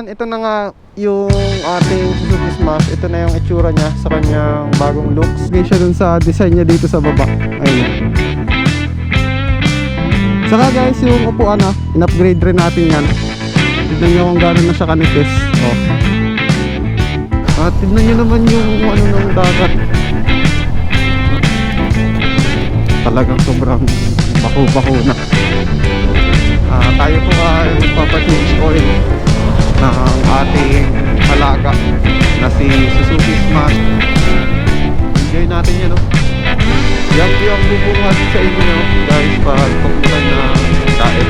Ito na nga yung ating Suzuki Smash. Ito na yung itsura niya sa kanyang bagong looks. Bigay siya dun sa design niya dito sa baba. Ayun. Saka guys, yung upuan in-upgrade rin natin yan. Tignan nyo kung gano'n na siya kanipis. Oh. At tignan nyo naman yung ano ng dagat. Talagang sobrang bako-bako na. Tayo po ay magpapa-change oil ng ating alaga na si Suzuki Smash. Enjoy natin yan, no? Yan po yung bubungad sa inyo, guys, pag papuntan ng daet.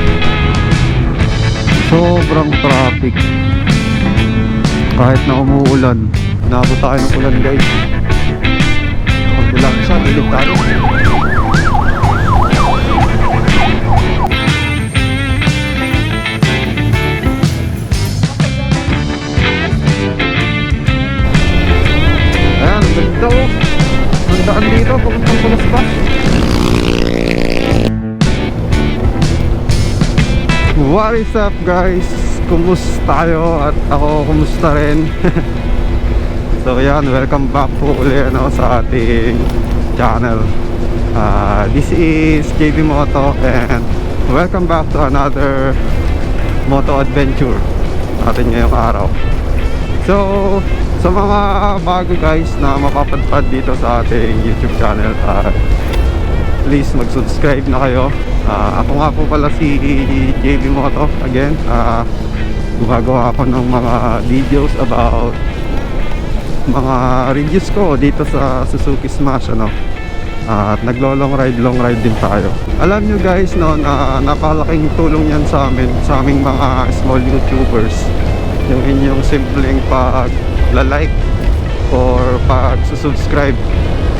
Sobrang traffic. Kahit na umuulan, naabot tayo ng ulan, guys. Pag ulan siya, lilig tayo. Ang daan dito, papuntang Pulas pa. What is up, guys? Kumusta tayo? At ako, kumusta rin? So yan, welcome back po ulit sa ating channel. This is JB Moto and welcome back to another moto adventure natin ngayong araw. So sa mga bago guys na mapapadpad dito sa ating YouTube channel, please mag-subscribe na kayo. Ako nga po pala si JB Moto again. Gumagawa ako ng mga videos about mga reviews ko dito sa Suzuki Smash, at naglo-long ride din tayo. Alam nyo guys, na napakalaking tulong yan sa amin, sa aming mga small YouTubers, yung inyong simpleng pag-like or pag-subscribe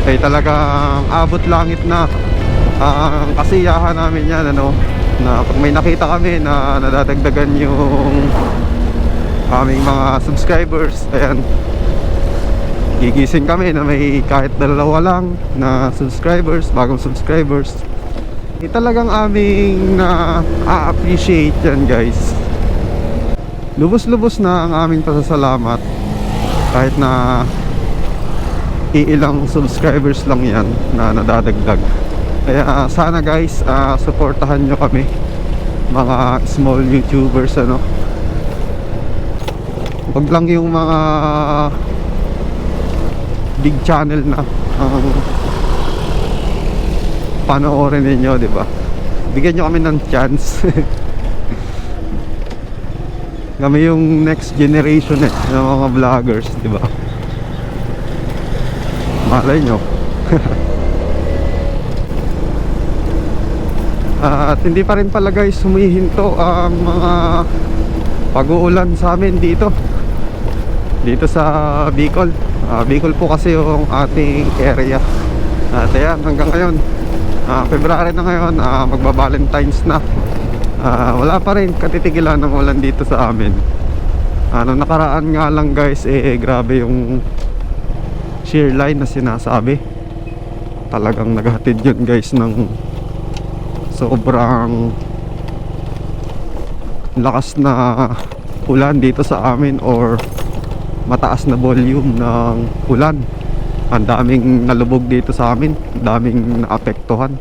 ay talagang abot langit na. Ang kasiyahan namin yan, na pag may nakita kami na nadadagdagan yung aming mga subscribers, ayan, gigising kami na may kahit dalawa lang na subscribers, bagong subscribers. Talagang aming na-appreciate yan guys. Lubos-lubos na ang aming pasasalamat kahit na iilang subscribers lang yan na nadadagdag. Kaya sana guys, supportahan nyo kami, mga small YouTubers, wag lang yung mga big channel na panoorin ninyo, diba? Bigyan nyo kami ng chance. Kami yung next generation ng mga vloggers, diba? Malay nyo. At hindi pa rin pala guys humihinto ang mga pag-uulan sa amin dito sa Bicol. Bicol po kasi yung ating area. At ayan, hanggang ngayon February na ngayon, magba-Valentine's na. Wala pa rin katitigilan ng ulan dito sa amin. Nakaraan nga lang guys, grabe yung shear line na sinasabi. Talagang naghatid yun guys ng sobrang lakas na ulan dito sa amin, or mataas na volume ng ulan. Ang daming nalubog dito sa amin, daming naapektuhan.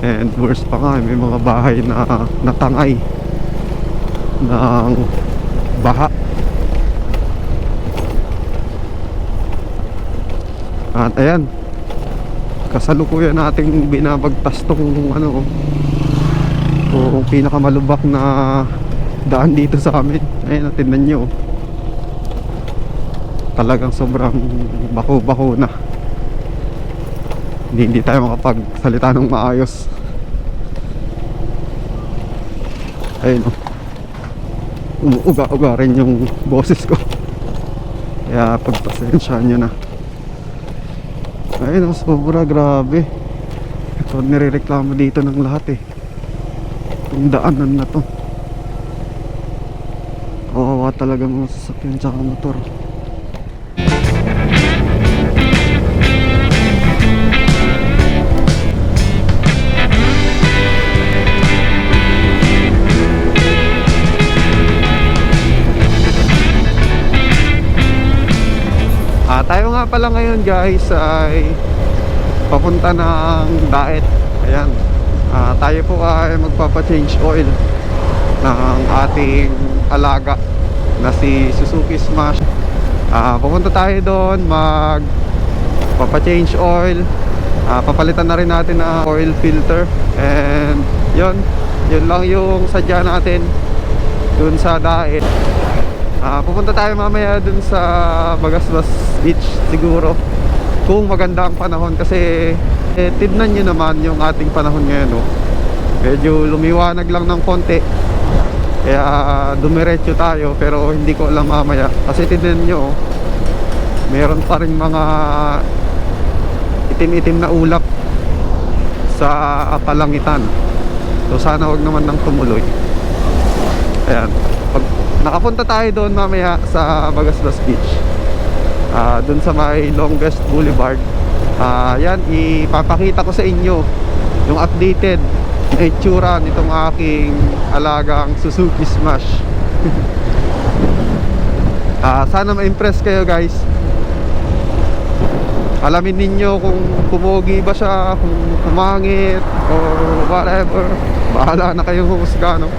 And worst pa nga, may mga bahay na natangay ng baha. At ayan, kasalukuyan nating binabagtas tong kung pinakamalubak na daan dito sa amin. Ayan, tingnan nyo, talagang sobrang bako-bako na. Hindi tayo makapagsalita ng maayos. Ayun, umuuga-uga rin yung boses ko, kaya pagpasensyahan nyo na. Ayun, sobra, grabe. Ito, nirereklamo dito ng lahat itong daanan na to. Kawawa talaga mga sasakyan tsaka motor. Tayo nga pala ngayon guys ay papunta ng Daet. Ayan. Tayo po ay magpapa-change oil ng ating alaga na si Suzuki Smash. Pupunta tayo doon, magpapa-change oil. Papalitan na rin natin ang oil filter. And yun lang yung sadya natin dun sa Daet. Pupunta tayo mamaya dun sa Bagasbas Beach siguro, kung maganda ang panahon. Kasi tignan nyo naman yung ating panahon ngayon, no? Medyo lumiwanag lang ng konti, kaya dumiretso tayo. Pero hindi ko alam mamaya, kasi tignan nyo, meron pa rin mga itim-itim na ulap sa palangitan. So sana wag naman nang tumuloy. Ayan, pag nakapunta tayo doon mamaya sa Bagasbas Beach, doon sa may Longest Boulevard, yan, ipapakita ko sa inyo yung updated na itsura nitong aking alagang Suzuki Smash. Sana ma-impress kayo guys. Alamin ninyo kung pumogi ba siya, kung pumangit or whatever. Bahala na kayong humusga, no?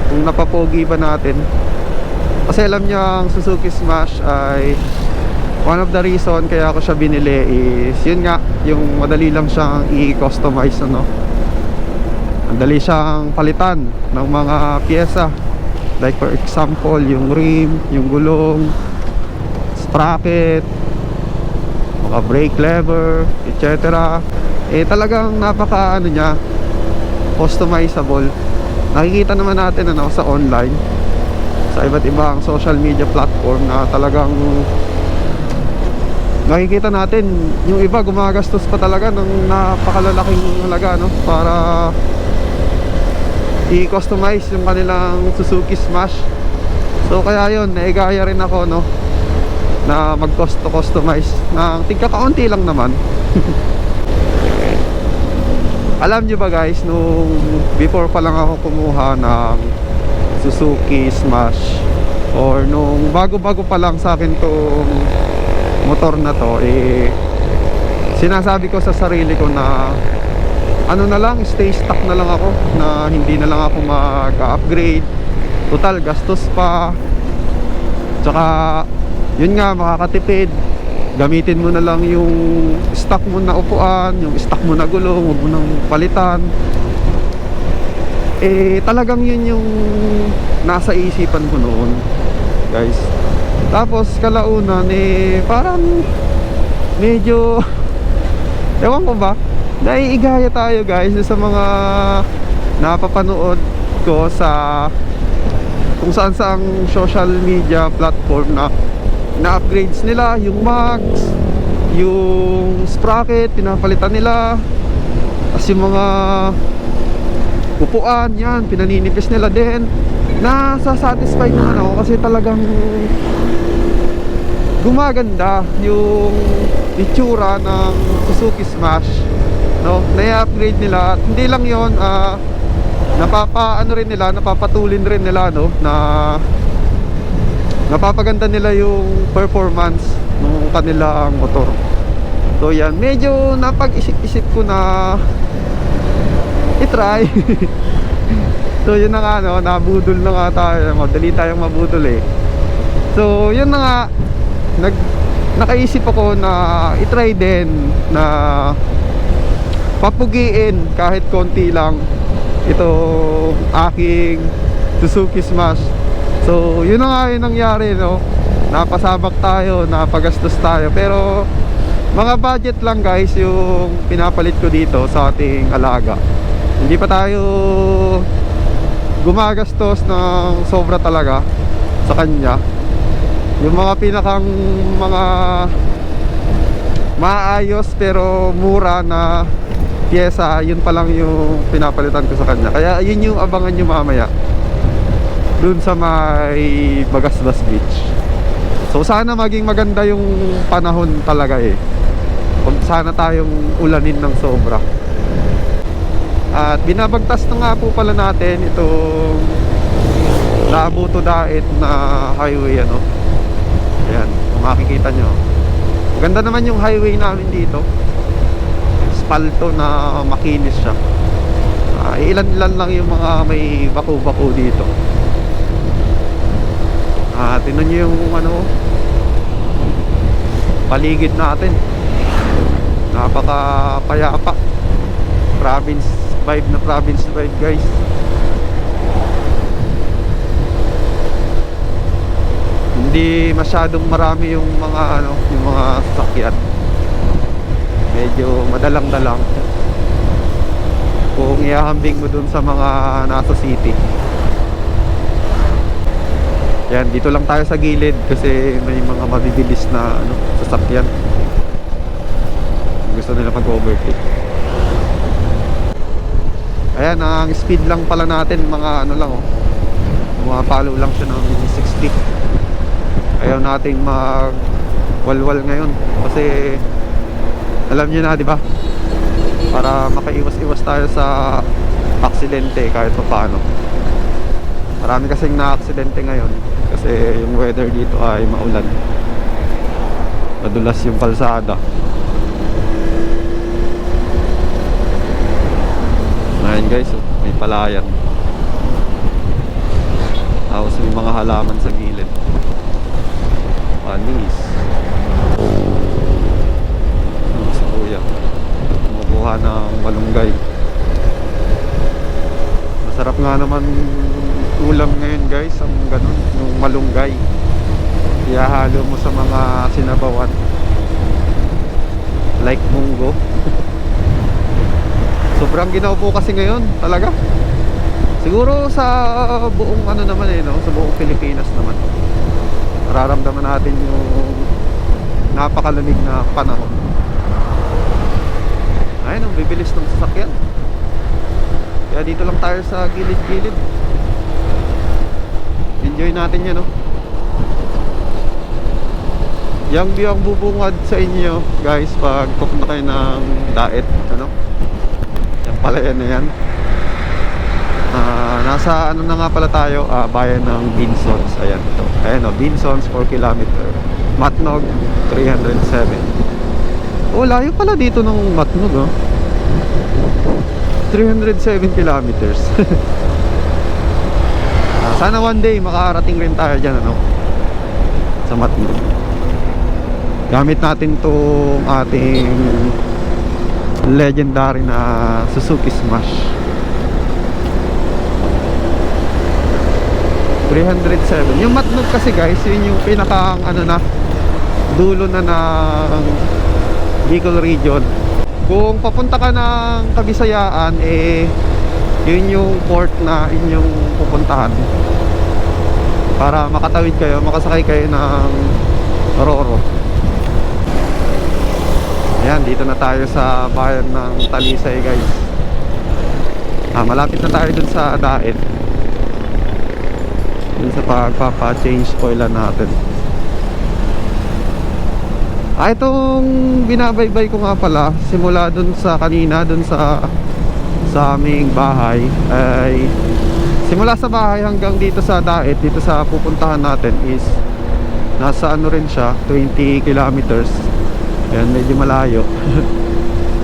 Kung napapogi ba natin. Kasi alam niyo, ang Suzuki Smash ay one of the reason kaya ako siya binili is yun nga, yung madali lang siyang i-customize, ano? Madali siyang palitan ng mga pyesa. Like for example, yung rim, yung gulong, sprocket, mga brake lever, etc. Talagang napaka ano niya, customizable. Nakikita naman natin sa online, sa iba't ibang social media platform, na talagang nakikita natin yung iba gumagastos pa talaga ng napakalalaking halaga, no, para i-customize yung kanilang Suzuki Smash. So kaya yun, naigaya rin ako, no, na mag-customize ng tigka-kaunti lang naman. Alam nyo ba guys, nung before pa lang ako kumuha ng Suzuki Smash, or nung bago-bago pa lang sa akin tong motor na to, sinasabi ko sa sarili ko na ano na lang, stay stock na lang ako, na hindi na lang ako mag-upgrade. Total gastos pa, tsaka yun nga, makakatipid. Gamitin mo na lang yung stock mo na upuan, yung stock mo na gulong, huwag mo nang palitan. Talagang yun yung nasa isipan ko noon guys. Tapos kalaunan, parang medyo ewan ko ba, naiigaya tayo guys sa mga napapanood ko sa kung saan saang social media platform, na na-upgrades nila yung mags, yung sprocket, pinapalitan nila. Tapos yung mga upuan, yan, pinaninipis nila din. Nasa-satisfied naman ako kasi talagang gumaganda yung itsura ng Suzuki Smash, no? Na-upgrade nila. At hindi lang yon, napapatulin rin nila, no, na napapaganda nila yung performance ng kanilang motor. So yan, medyo napag-isip-isip ko na i-try. So yun na nga, no, nabudol na nga tayo. Madali tayong mabudol So yun na nga, nakaisip ako na i-try din na papugiin kahit konti lang ito aking Suzuki Smash. So yun na nga yung nangyari, no? Napasabak tayo, napagastos tayo, pero mga budget lang guys yung pinapalit ko dito sa ating alaga. Hindi pa tayo gumagastos ng sobra talaga sa kanya. Yung mga pinakang mga maayos pero mura na pyesa, yun pa lang yung pinapalitan ko sa kanya. Kaya yun yung abangan nyo mamaya dun sa may Bagasbas Beach. So sana maging maganda yung panahon talaga Huwag sana tayong ulanin ng sobra. At binabagtas na nga po pala natin itong Labo to Daet na highway, ano. Ayan, kung makikita nyo, Ganda naman yung highway namin dito. Spalto na makinis siya. Ilan-ilan lang yung mga may bako-bako dito. Tingnan nyo yung ano, paligid natin. Napaka payapa. Province vibe na province vibe, guys. Hindi masyadong marami yung mga ano, yung mga sasakyan. Medyo madalang-dalang kung ihahambing mo dun sa mga nasa city. Yan, dito lang tayo sa gilid kasi may mga mabibilis na ano, sasakyan. Gusto nila mag-overtake. Ayan, ang speed lang pala natin mga ano lang, oh. Pumapalo lang siya ng 60. Ayaw nating mag-walwal ngayon kasi alam niyo na, di ba? Para makaiwas-iwas tayo sa aksidente kahit pa paano. Marami kasing na-aksidente ngayon kasi yung weather dito ay maulan. Madulas yung kalsada. Ayan guys, may palayan. Tapos may mga halaman sa gilid. Panis. Si kuya kumukuha ng malunggay. Masarap nga naman ulam ngayon guys, ang ganun, yung malunggay. Ihahalo mo sa mga sinabawan like munggo. Sobrang ginaupo kasi ngayon talaga. Siguro sa buong ano naman no, sa buong Pilipinas naman nararamdaman natin yung napakalamig na panahon. Ayun, ang bibilis ng sasakyan. Kaya dito lang tayo sa gilid-gilid. Enjoy natin yan, no? Yung view ang bubungad sa inyo, guys, pag pupunta kayo ng Daet, ano? Yung palayan na yan. Nasa ano na nga pala tayo, bayan ng Binsons. Ayan, ito. Ayan, Binsons, 4 km. Matnog, 307. Oh, layo pala dito ng Matnog, oh. 307 kilometers. Sana one day makarating rin tayo dyan, ano, sa Matnog. Gamit natin itong ating legendary na Suzuki Smash 307. Yung Matnog kasi guys, yun yung pinakang ano na dulo na ng Bicol region. Kung papunta ka ng Kabisayaan, yun yung port na inyong pupuntahan para makatawid kayo, makasakay kayo ng Roro. Ayan, dito na tayo sa bayan ng Talisay guys. Malapit na tayo dun sa Daet, dun sa pagpapa-change oil natin. Itong binabaybay ko nga pala simula dun sa kanina, dun sa aming bahay, ay simula sa bahay hanggang dito sa Daet, dito sa pupuntahan natin is nasa ano rin siya, 20 kilometers. Ayan, medyo malayo.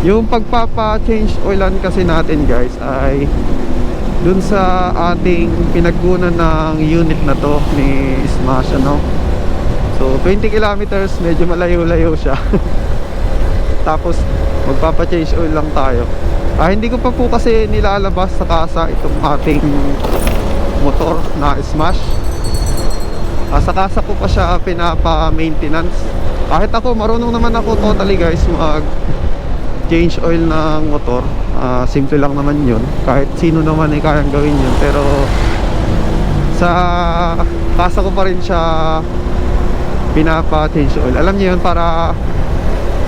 Yung pagpapa-change oilan kasi natin guys ay dun sa ating pinagkunan ng unit na to ni Smash, ano. So 20 kilometers, medyo malayo-layo siya. Tapos magpapa-change oil lang tayo. Hindi ko pa po kasi nilalabas sa kasa itong ating motor na Smash. Sa kasa ko pa siya pinapa-maintenance. Kahit ako, marunong naman ako totally guys mag change oil ng motor. Simple lang naman yun. Kahit sino naman ay kayang gawin yun. Pero sa kasa ko pa rin siya pinapa-change oil. Alam niyo yun, para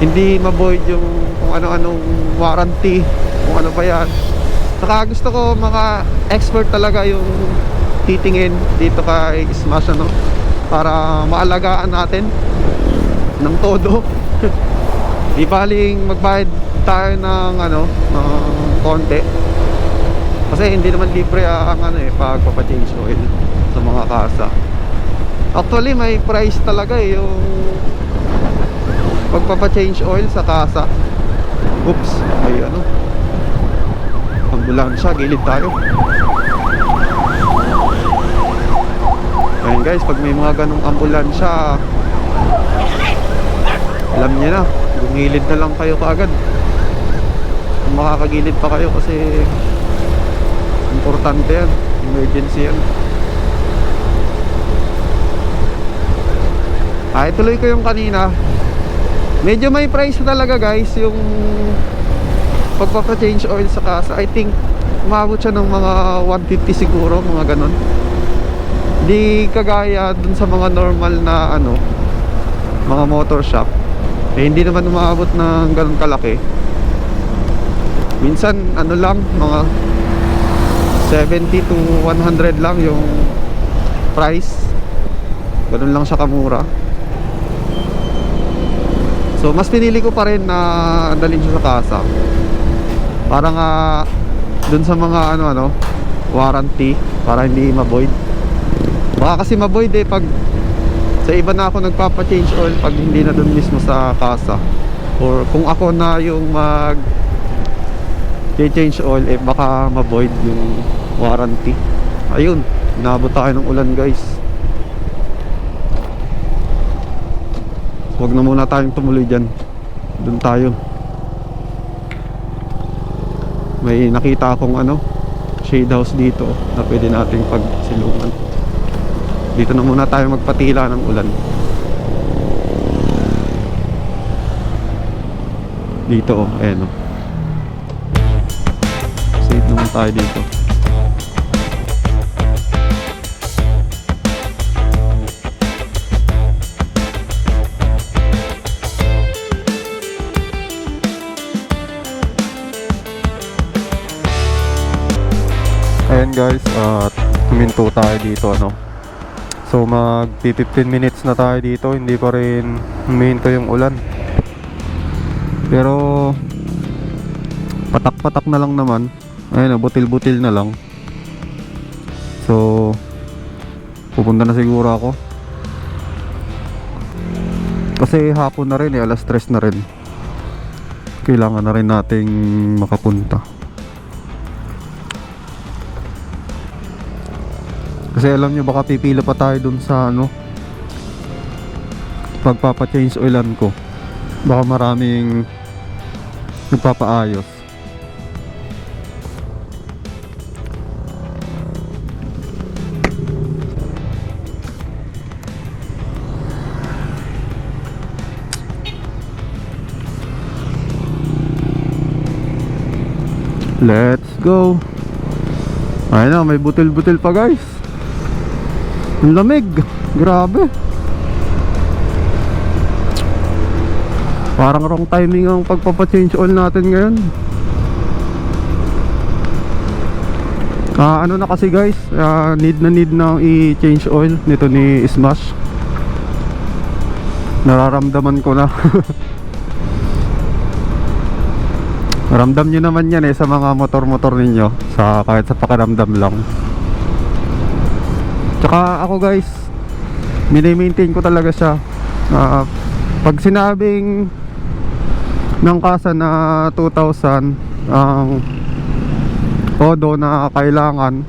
hindi ma-void yung kung ano-anong warranty, kung ano pa yan. Saka gusto ko mga expert talaga yung titingin dito kay Smash, ano, para maalagaan natin ng todo. Di baling magbayad tayo ng ano, ng konti. Kasi hindi naman libre ang ano pagpapa-change oil sa mga kasa. Actually may price talaga yung pagpapa-change oil sa kasa. Oops, may ano, ambulansya, gilid tayo. Ayun guys, pag may mga ganong ambulansya, alam niyo na, gumilid na lang kayo kaagad kung makakagilid pa kayo, kasi importante yan, emergency yan. Ituloy ko yung kanina. Medyo may price talaga guys yung pagpapa-change oil sa kasa. I think umabot siya ng mga 150 siguro, mga ganon. Di kagaya dun sa mga normal na ano, mga motor shop, hindi naman umabot ng ganon kalaki. Minsan ano lang, mga 70 to 100 lang yung price. Ganon lang siya kamura. So mas pinili ko pa rin na dalhin siya sa kasa. Para nga dun sa mga ano warranty, para hindi ma-void. Baka kasi ma-void pag sa iba na ako nagpapa-change oil, pag hindi na dun mismo sa kasa. Or kung ako na yung change oil, baka ma-void yung warranty. Ayun, inabot tayo ng ulan guys. Huwag na muna tayong tumuloy dyan. Doon tayo. May nakita akong shade house dito na pwede nating pagsilungan. Dito na muna tayo magpatila ng ulan. Dito ayan Shade naman tayo dito. Ayan guys, huminto tayo dito So mag 15 minutes na tayo dito, hindi pa rin huminto yung ulan. Pero patak-patak na lang naman. Ayun, butil-butil na lang. So pupunta na siguro ako, kasi hapon na rin alas 3 na rin. Kailangan na rin nating makapunta. Kasi alam nyo, baka pipila pa tayo dun sa pagpapa-change oilan ko. Baka maraming nagpapaayos. Let's go. Ayun na, may butil-butil pa guys. Ang lamig, grabe. Parang wrong timing ang pagpapa-change oil natin ngayon. Ano na kasi guys, need na i-change oil nito ni Smash. Nararamdaman ko na. Ramdam nyo naman yan sa mga motor-motor ninyo, kahit sa pakiramdam lang. Tsaka ako guys, mini-maintain ko talaga siya. Pag sinabing ng kasa na 2,000 ang todo na kailangan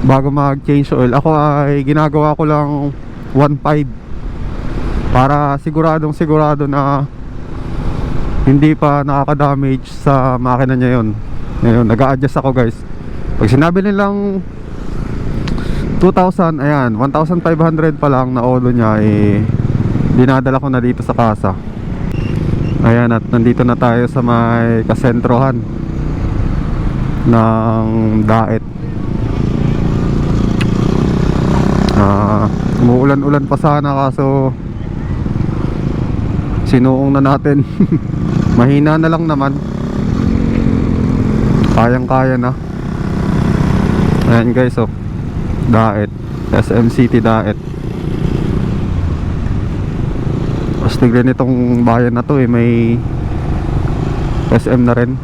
bago mag-change oil, ako ay ginagawa ko lang 1.5 para sigurado na hindi pa nakaka-damage sa makina niya yun. Ngayon, nag-a-adjust ako guys. Pag sinabi nilang 2,000, ayan, 1,500 pa lang na odo niya, dinadala ko na dito sa kasa. Ayan, at nandito na tayo sa may kasentrohan ng Daet. Umuulan-ulan pa sana, kaso sinuong na natin. Mahina na lang naman, kayang-kaya na. Ayan guys, Daet, SM City Daet. Astig rin itong bayan na to, may SM na rin.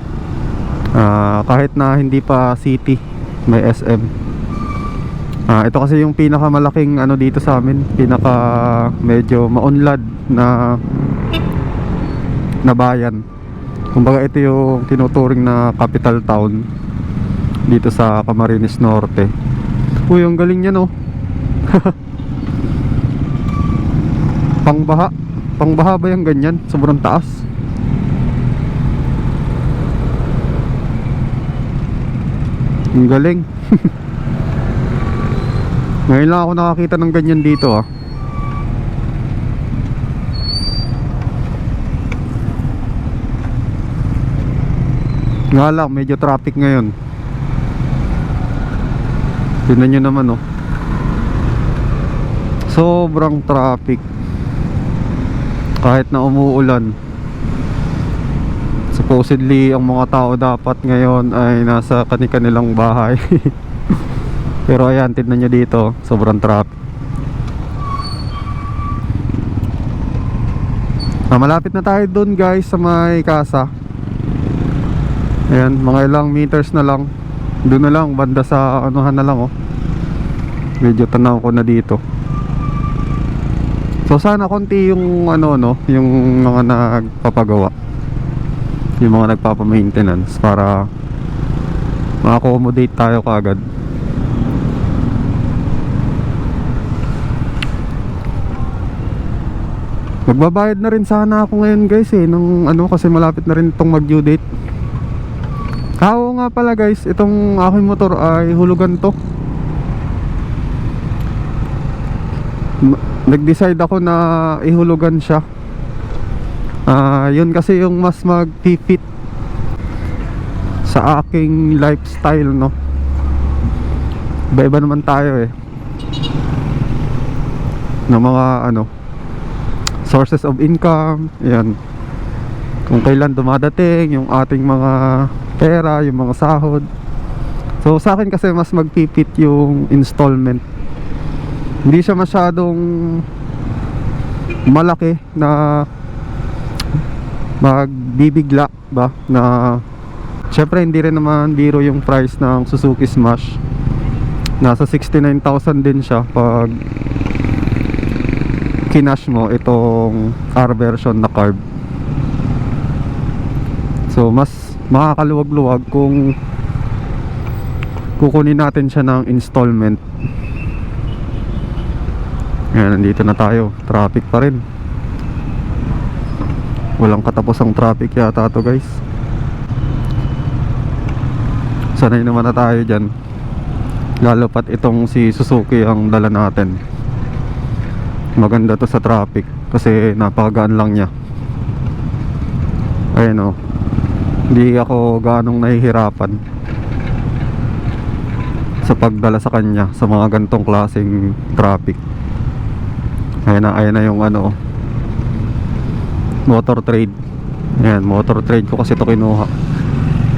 Kahit na hindi pa city, may SM. Ito kasi yung pinakamalaking dito sa amin, medyo maunlad na na bayan. Kumbaga ito yung tinuturing na capital town dito sa Camarines Norte. Uy, ang galing niya, no? Pangbaha ba yung ganyan? Sobrang taas. Ang galing. Ngayon lang ako nakakita ng ganyan dito, ah. Nga lang, medyo traffic ngayon. Tignan nyo naman, oh. Sobrang traffic. Kahit na umuulan. Supposedly, ang mga tao dapat ngayon ay nasa kani-kanilang bahay. Pero ayan, tignan nyo dito, sobrang traffic. Malapit na tayo dun, guys, sa may kasa. Ayan, mga ilang meters na lang. Doon na lang, banda sa anuhan na lang, oh. Medyo tanaw ko na dito. So sana konti yung ano, no, yung mga nagpapagawa, yung mga nagpapa-maintenance, para ma-accommodate tayo kaagad. Magbabayad na rin sana ako ngayon, guys, ng ano, kasi malapit na rin itong mag-due date. Oo nga pala, guys, itong aking motor ay hulugan to. Nag-decide ako na ihulugan siya. Yun kasi yung mas mag-fit sa aking lifestyle, no. Iba-iba naman tayo, eh, ng mga ano, sources of income. Yan, kung kailan dumadating yung ating mga pera, yung mga sahod. So sa akin kasi mas mag-fit yung installment. Hindi siya masyadong malaki na magbibigla ba, na syempre hindi rin naman biro yung price ng Suzuki Smash. Nasa 69,000 din siya pag kinash mo itong R version na carb. So mas makakaluwag-luwag kung kukunin natin siya ng installment. Ayan, nandito na tayo. Traffic pa rin. Walang katapusang traffic yata to, guys. Sanay naman na tayo dyan. Lalo pat itong si Suzuki ang dala natin. Maganda to sa traffic kasi napakagaan lang niya. Ayun, oh. Hindi ako ganong nahihirapan sa pagdala sa kanya sa mga gantong klaseng traffic. Ayan na yung ano, motor trade. Ayan, motor trade ko kasi ito kinuha.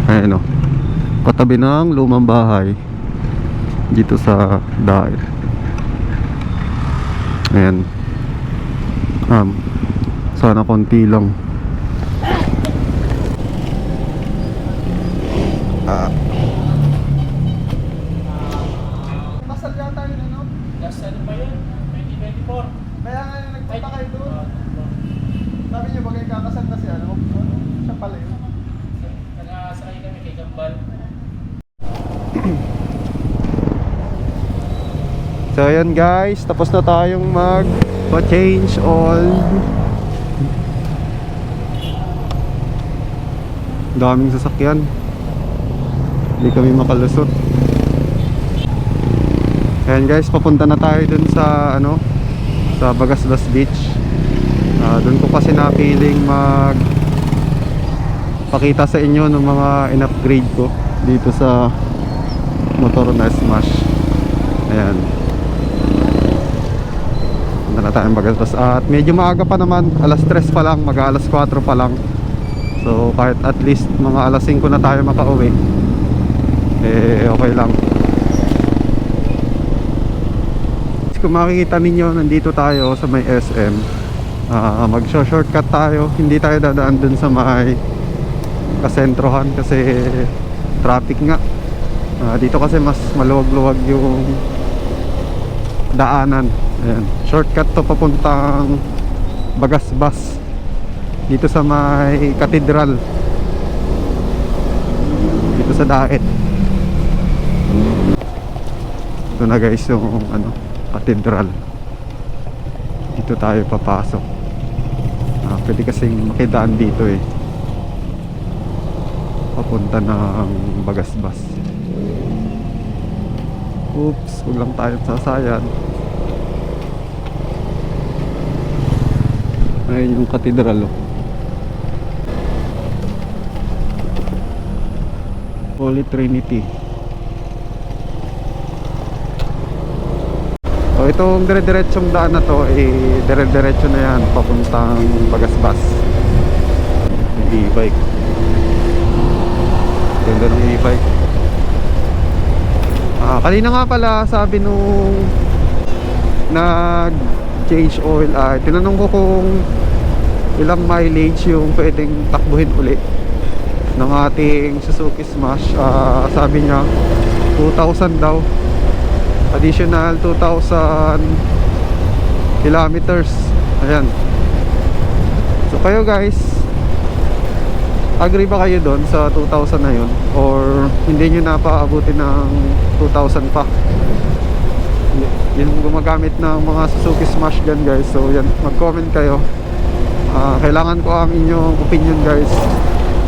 Ayan, oh, katabi ng lumang bahay dito sa Daet. Ayan. Sana konti lang. Masal yata yun, ano? Last ano pa yun? 2024. Kaya nga yung nagpunta kayo doon. Sabi niyo bagay kakasal na si ano? Siya pala yun. Nag-aasakay kami kay Gambal. So ayan, guys, tapos na tayong mag-change oil. Daming sasakyan. Hindi kami makalusot. Ayan, guys, papunta na tayo dun sa ano, sa Bagasbas Beach. Dun ko kasi napiling pakita sa inyo ng mga in-upgrade ko dito sa motor na Smash. Ayan, punta na tayong Bagasbas. At medyo maaga pa naman, alas 3 pa lang, mag-alas 4 pa lang. So kahit at least mga alas 5 na tayo makauwi, eh okay lang. Kung makikita ninyo, nandito tayo sa may SM. Mag-shortcut tayo. Hindi tayo dadaan dun sa may kasentrohan kasi traffic nga. Dito kasi mas maluwag-luwag yung daanan. Ayan. Shortcut to papuntang Bagasbas. dito sa may Cathedral, dito sa Daet. Ito na guys yung Cathedral. Dito tayo papasok. Pwede kasing makidaan dito eh, papunta ng Bagasbas. Oops, huwag lang tayo sasayad. Ayun yung Cathedral oh. Holy Trinity. So itong dire-diretsong daan na to dire-diretso na yan papuntang Bagasbas. Yung e-bike, ganda ng e-bike. Kanina nga pala sabi nung nag change oil, tinanong ko kung ilang mileage yung pwedeng takbuhin uli ng ating Suzuki Smash. Sabi niya 2,000 daw, additional 2,000 kilometers. Ayan. So kayo guys, agree ba kayo doon sa 2,000 na yun, or hindi nyo napaabutin ng 2,000 pa? Yun gumagamit ng mga Suzuki Smash dyan guys. So yan, mag-comment kayo. Kailangan ko ang inyong opinion guys.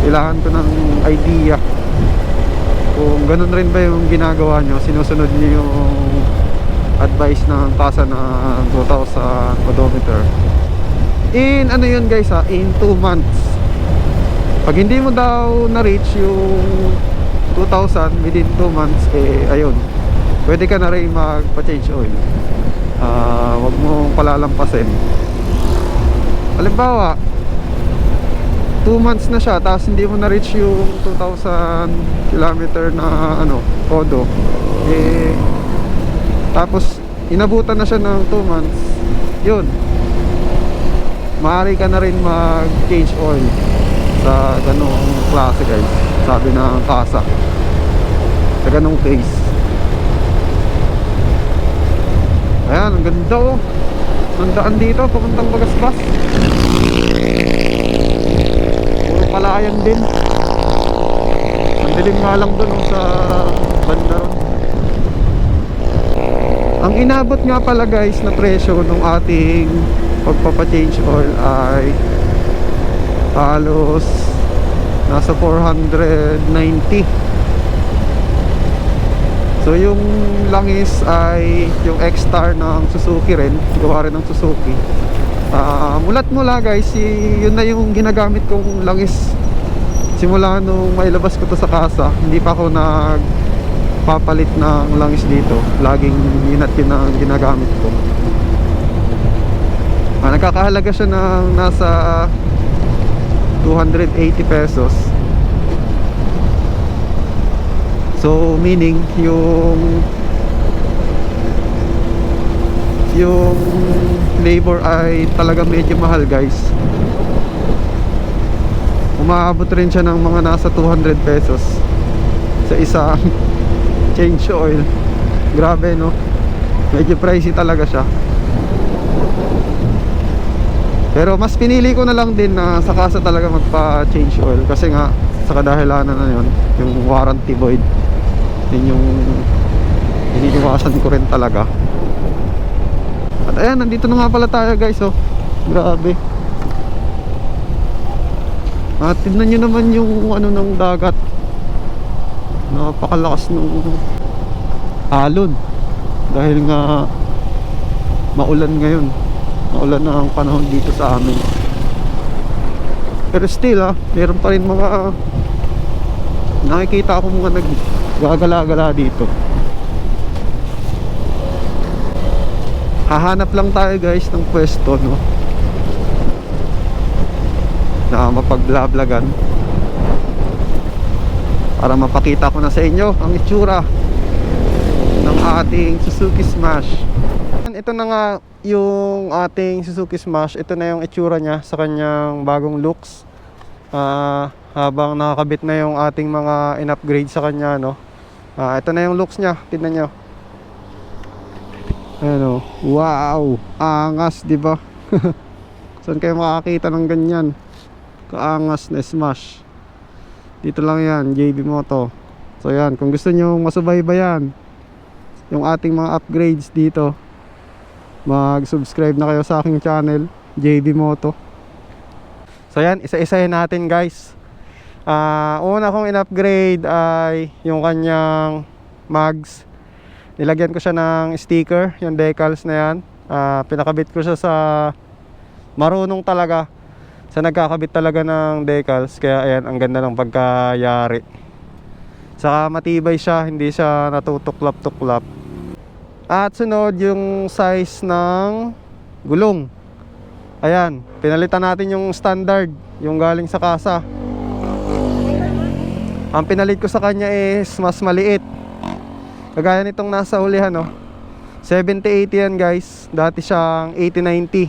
Kailangan ko ng idea kung ganun rin ba yung ginagawa nyo, sinusunod nyo yung advice ng kasa na 2,000 odometer. In ano yun guys in 2 months. Pag hindi mo daw na-reach yung 2,000 within 2 months, ayun, pwede ka na rin magpa-change oil. Wag mo palalampasin. Halimbawa 2 months na siya tapos hindi mo na-reach yung 2,000 kilometer na odo, tapos inabutan na siya ng 2 months, yun, maaari ka na rin mag-change oil sa ganong klase guys, sabi ng kasa, sa ganong case. Ayan, ang ganda oh. Ang daan dito papuntang Bagasbas, puro palayan din. Ang dilim nga lang dun sa banda ron. Ang inabot nga pala guys na presyo nung ating pagpapa-change oil ay halos nasa 490. So yung langis ay yung X-Star ng Suzuki rin, gawa rin ng Suzuki. Mulat mula guys, yun na yung ginagamit kong langis simula nung mailabas ko to sa kasa. Hindi pa ako nagpapalit ng langis dito, laging yun at yun ang ginagamit ko. Nagkakahalaga siya ng nasa 280 pesos. So meaning yung labor ay talaga medyo mahal guys. Umaabot rin siya ng mga nasa 200 pesos sa isang change oil. Grabe no, medyo pricey talaga siya. Pero mas pinili ko na lang din na sa kasa talaga magpa change oil, kasi nga sa kadahilanan na yun, yung warranty void. Yun yung iniiwasan ko rin talaga. At ayan, nandito na nga pala tayo guys oh. Grabe. Tignan nyo naman yung ng dagat. Napakalakas ng alon. Dahil nga maulan ngayon. Maulan na ang panahon dito sa amin. Pero still meron pa rin mga nakikita ako mga naggagala-gala dito. Hahanap lang tayo guys ng pwesto no, na mapagblablagan para mapakita ko na sa inyo ang itsura ng ating Suzuki Smash. Ito na nga yung ating Suzuki Smash. Ito na yung itsura niya sa kanyang bagong looks. Habang nakakabit na yung ating mga in-upgrade sa kanya no. Ito na yung looks niya, tingnan nyo. Ayan, wow, angas, di ba? Saan kayo makakita ng ganyan? kaangas na Smash. Dito lang yan, JB Moto. So yan, kung gusto nyo masubaybayan yung ating mga upgrades dito, mag-subscribe na kayo sa aking channel, JB Moto. So yan, isa-isahin natin guys. Una kong in-upgrade ay yung kanyang mags. Nilagyan ko siya ng sticker, yung decals na yan. Pinakabit ko siya sa marunong talaga, sa nagkakabit talaga ng decals. Kaya ayan, ang ganda ng pagkayari. Saka matibay siya, hindi siya natutuklap-tuklap. At sunod yung size ng gulong. Ayan, pinalitan natin yung standard, yung galing sa kasa. Ang pinalit ko sa kanya is mas maliit. Kagaya nitong nasa hulihan, no? 70-80 yan guys. Dati siyang 80-90.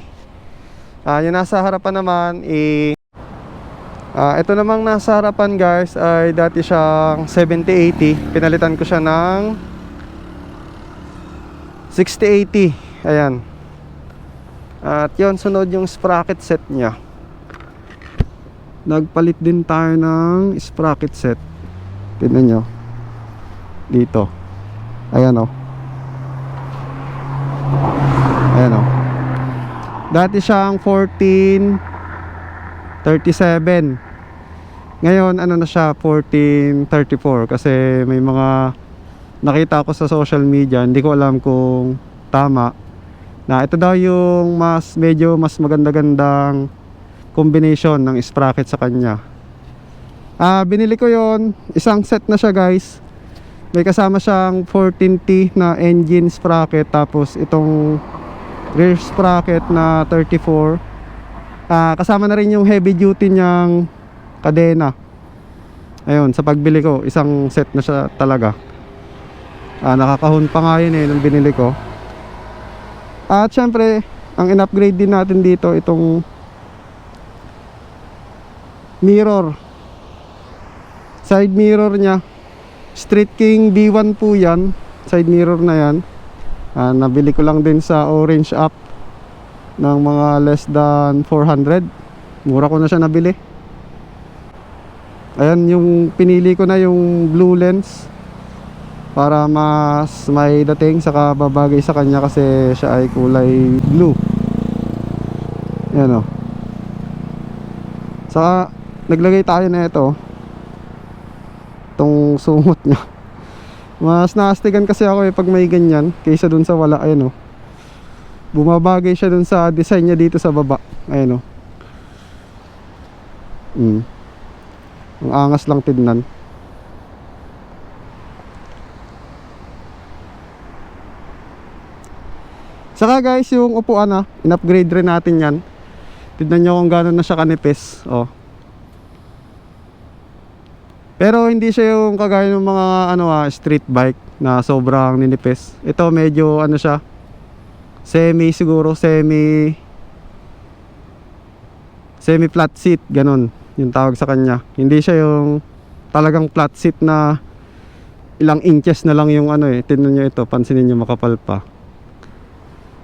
Yung nasa harapan naman ito namang nasa harapan guys ay dati siyang 70-80. Pinalitan ko siya ng 60-80. Ayan. At yun, sunod yung sprocket set nya. Nagpalit din tayo ng sprocket set. Tignan nyo dito. Ayan o. Ayan o. Dati siyang 1437. Ngayon ano na siya, 1434. Kasi may mga nakita ko sa social media, hindi ko alam kung tama, na ito daw yung medyo mas maganda-gandang combination ng sprocket sa kanya. Binili ko yon, isang set na siya guys. May kasama siyang 14T na engine sprocket, tapos itong rear sprocket na 34. Kasama na rin yung heavy duty niyang kadena. Ayun, sa pagbili ko, isang set na siya talaga. Nakakahon pa nga yun nung binili ko. At syempre, ang in-upgrade din natin dito itong mirror, side mirror nya. Street King B1 po yan, side mirror na yan. Nabili ko lang din sa Orange App ng mga less than 400. Mura ko na siya nabili. Ayan, yung pinili ko na yung blue lens para mas may dating, saka babagay sa kanya kasi siya ay kulay blue. Ayan o. Saka naglagay tayo na ito, itong sumot nya. Mas naastigan kasi ako pag may ganyan kaysa dun sa wala. Ayan o. Bumabagay siya dun sa design nya dito sa baba. Ayan o. Ang angas lang tignan. Saka guys, yung upuan in-upgrade rin natin yan. Tignan nyo kung gano'n na siya kanipis. Pero hindi siya yung kagaya ng mga street bike na sobrang ninipis. Ito medyo siya, semi siguro, semi flat seat, ganon yung tawag sa kanya. Hindi siya yung talagang flat seat na ilang inches na lang yung tignan nyo ito, pansinin nyo makapal pa.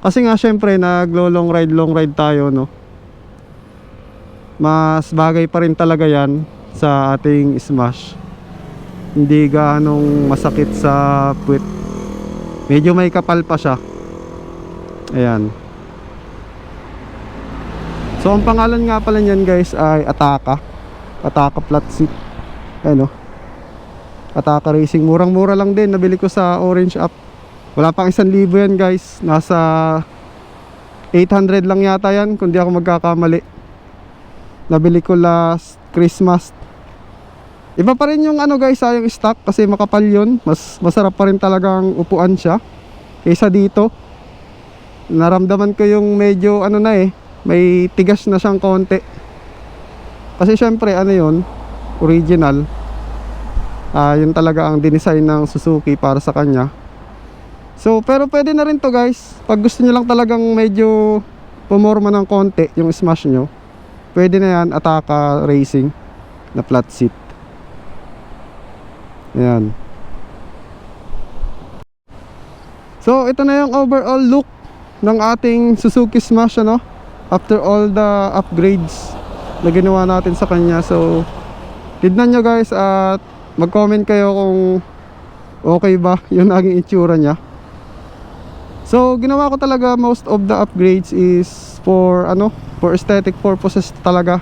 Kasi nga syempre long ride tayo, no? Mas bagay pa rin talaga yan sa ating Smash. Hindi ganong masakit sa puwit. Medyo may kapal pa siya. Ayan. So ang pangalan nga pala niyan guys ay Ataka. Ataka flat seat. Ayan o. Ataka Racing. Murang-mura lang din. Nabili ko sa Orange App. Wala pang 1,000 yan guys. Nasa 800 lang yata yan kung di ako magkakamali. Nabili ko last Christmas. Iba pa rin yung guys, yung stock kasi makapal yun. Masarap pa rin talagang upuan siya kaysa dito. Naramdaman ko yung medyo may tigas na siyang konti. Kasi syempre yun, original. Yun talaga ang dinesign ng Suzuki para sa kanya. So pero pwede na rin to guys. Pag gusto nyo lang talagang medyo pumorma ng konti yung Smash nyo, pwede na yan, Ataka Racing na flat seat. Ayan. So ito na yung overall look ng ating Suzuki Smash after all the upgrades na ginawa natin sa kanya. So tignan nyo guys at mag-comment kayo kung okay ba yung naging itsura niya. So ginawa ko talaga most of the upgrades is for for aesthetic purposes talaga.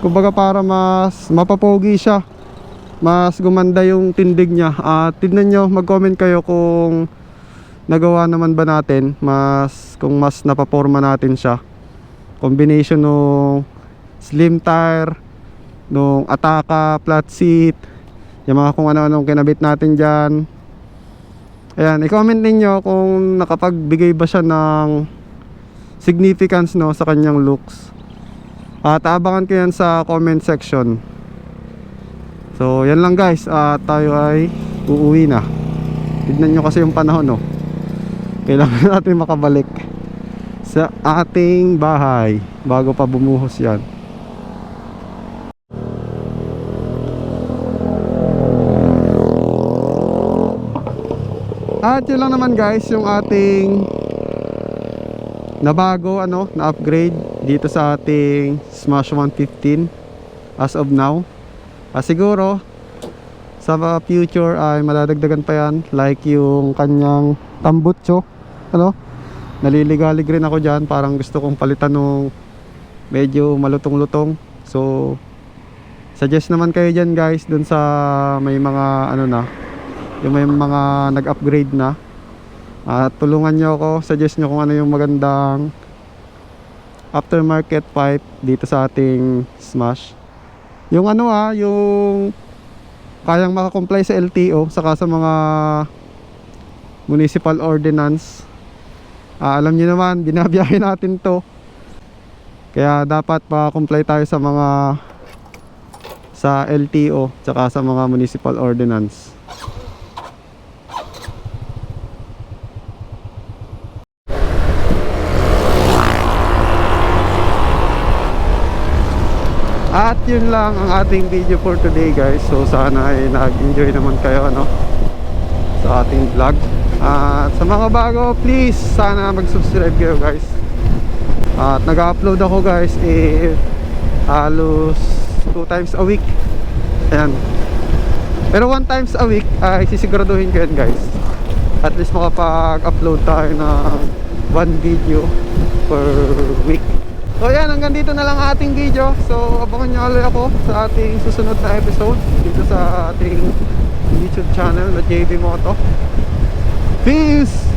Kumbaga para mas mapapogi siya, mas gumanda yung tindig niya. At tignan nyo, mag-comment kayo kung nagawa naman ba natin, kung mas napaporma natin siya. Combination ng slim tire, nung Ataka, flat seat, yung mga kung ano-anong kinabit natin dyan. Ayan, i-comment ninyo kung nakapagbigay ba siya ng significance sa kanyang looks. At abangan ko yan sa comment section. So yan lang guys, tayo ay uuwi na. Tignan nyo kasi yung panahon kailangan natin makabalik sa ating bahay bago pa bumuhos yan. At yun lang naman guys yung ating nabago na upgrade dito sa ating Smash 115 as of now. Siguro sa future ay madadagdagan pa yan, like yung kanyang tambutso, naliligalig rin ako dyan. Parang gusto kong palitan ng medyo malutong-lutong. So suggest naman kayo dyan guys, dun sa may mga yung may mga nag-upgrade na. At tulungan nyo ako, suggest nyo kung ano yung magandang aftermarket pipe dito sa ating Smash. Yung yung kayang makakomply sa LTO saka sa mga municipal ordinance. Alam nyo naman, binabiyahe natin to, kaya dapat pa-comply tayo sa LTO saka sa mga municipal ordinance. At yun lang ang ating video for today guys. So sana ay nag-enjoy naman kayo sa ating vlog. At sa mga bago, please sana mag-subscribe kayo guys. At nag-upload ako guys halos 2 times a week. Ayan. Pero 1 times a week ay sisiguraduhin ko yan guys. At least makapag-upload tayo ng 1 video per week. So yan, hanggang dito na lang ating video. So abangan nyo ulit ako sa ating susunod na episode dito sa ating YouTube channel na JB Moto. Peace!